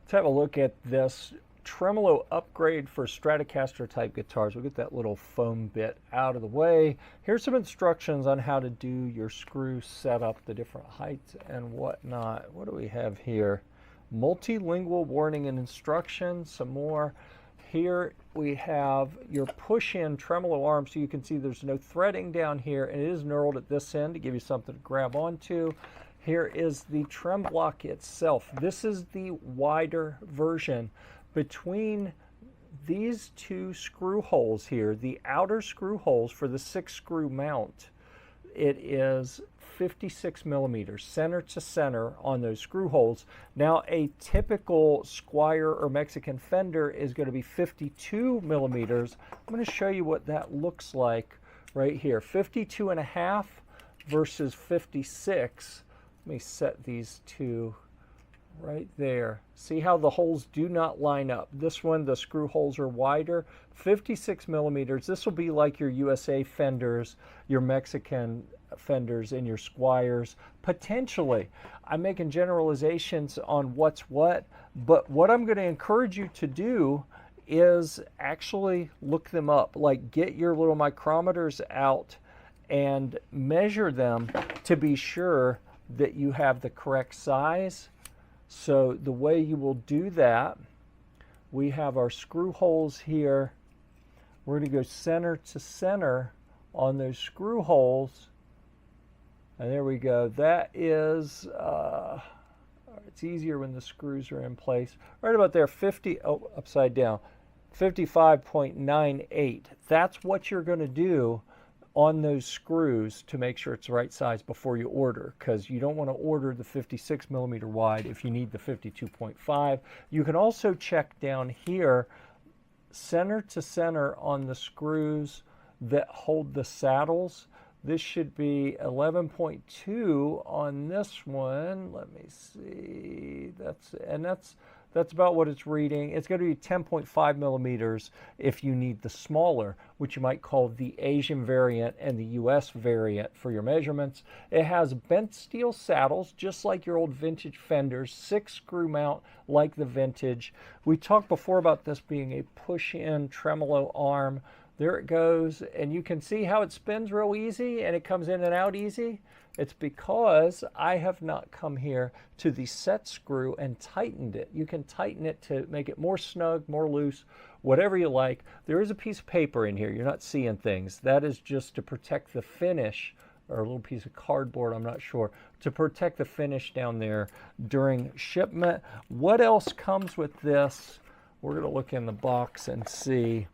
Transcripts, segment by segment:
Let's have a look at this tremolo upgrade for Stratocaster type guitars. We'll get that little foam bit out of the way. Here's some instructions on how to do your screw setup, the different heights and whatnot. What do we have here? Multilingual warning and instructions, some more. Here we have your push-in tremolo arm, so you can see there's no threading down here, and it is knurled at this end to give you something to grab onto. Here is the trem block itself. This is the wider version. Between these two screw holes here, the outer screw holes for the 6-screw mount, it is 56 millimeters, center to center on those screw holes. Now, a typical Squire or Mexican Fender is going to be 52 millimeters. I'm going to show you what that looks like right here. 52 and a half versus 56. Let me set these two right there. See how the holes do not line up. This one, the screw holes are wider. 56 millimeters. This will be like your USA Fenders, your Mexican Fenders, and your Squires. Potentially, I'm making generalizations on what's what, but what I'm going to encourage you to do is actually look them up. Like, get your little micrometers out and measure them to be sure that you have the correct size. So the way you will do that, we have our screw holes here. We're going to go center to center on those screw holes. And there we go. That is, it's easier when the screws are in place. Right about there, upside down, 55.98. That's what you're going to do on those screws to make sure it's the right size before you order, because you don't want to order the 56 millimeter wide if you need the 52.5. You can also check down here, center to center on the screws that hold the saddles. This should be 11.2 on this one. Let me see. That's about what it's reading. It's going to be 10.5 millimeters if you need the smaller, which you might call the Asian variant and the US variant for your measurements. It has bent steel saddles, just like your old vintage Fenders, 6-screw mount like the vintage. We talked before about this being a push-in tremolo arm. There it goes, and you can see how it spins real easy and it comes in and out easy. It's because I have not come here to the set screw and tightened it. You can tighten it to make it more snug, more loose, whatever you like. There is a piece of paper in here. You're not seeing things. That is just to protect the finish, or a little piece of cardboard, I'm not sure, to protect the finish down there during shipment. What else comes with this? We're going to look in the box and see.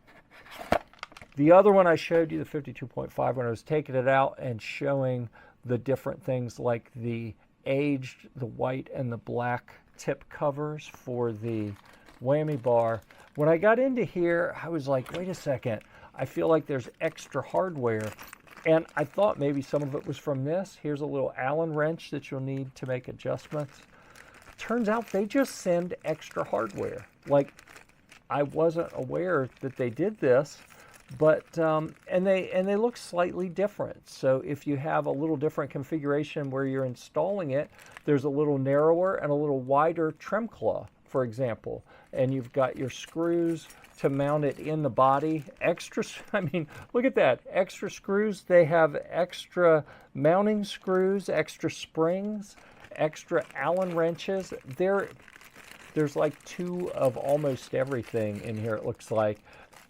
The other one I showed you, the 52.5, when I was taking it out and showing the different things like the aged, the white and the black tip covers for the whammy bar. When I got into here, I was like, wait a second, I feel like there's extra hardware. And I thought maybe some of it was from this. Here's a little Allen wrench that you'll need to make adjustments. Turns out they just send extra hardware. Like, I wasn't aware that they did this. But and they look slightly different. So if you have a little different configuration where you're installing it, there's a little narrower and a little wider trem claw, for example. And you've got your screws to mount it in the body. Extra, I mean, look at that. Extra screws. They have extra mounting screws, extra springs, extra Allen wrenches. There's like 2 of almost everything in here, it looks like,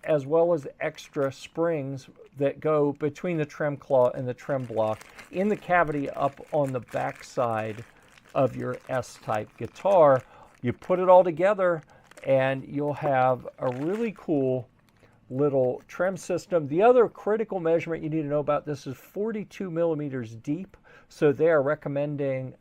as well as extra springs that go between the trem claw and the trem block in the cavity up on the back side of your S-type guitar. You put it all together and you'll have a really cool little trem system. The other critical measurement you need to know about this is 42 millimeters deep. So they are recommending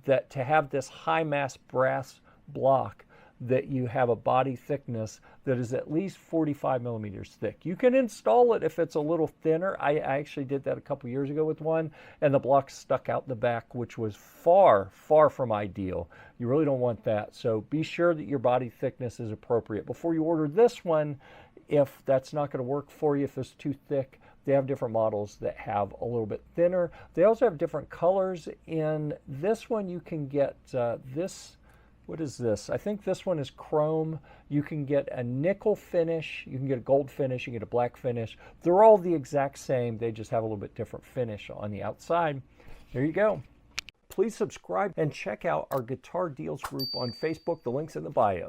that to have this high mass brass block, that you have a body thickness that is at least 45 millimeters thick. You can install it if it's a little thinner. I actually did that a couple years ago with one, and the block stuck out the back, which was far, far from ideal. You really don't want that. So be sure that your body thickness is appropriate. Before you order this one, if that's not going to work for you, if it's too thick, they have different models that have a little bit thinner. They also have different colors. In this one, you can get this what is this? I think this one is chrome. You can get a nickel finish, you can get a gold finish, you can get a black finish. They're all the exact same, they just have a little bit different finish on the outside. There you go. Please subscribe and check out our Guitar Deals group on Facebook. The link's in the bio.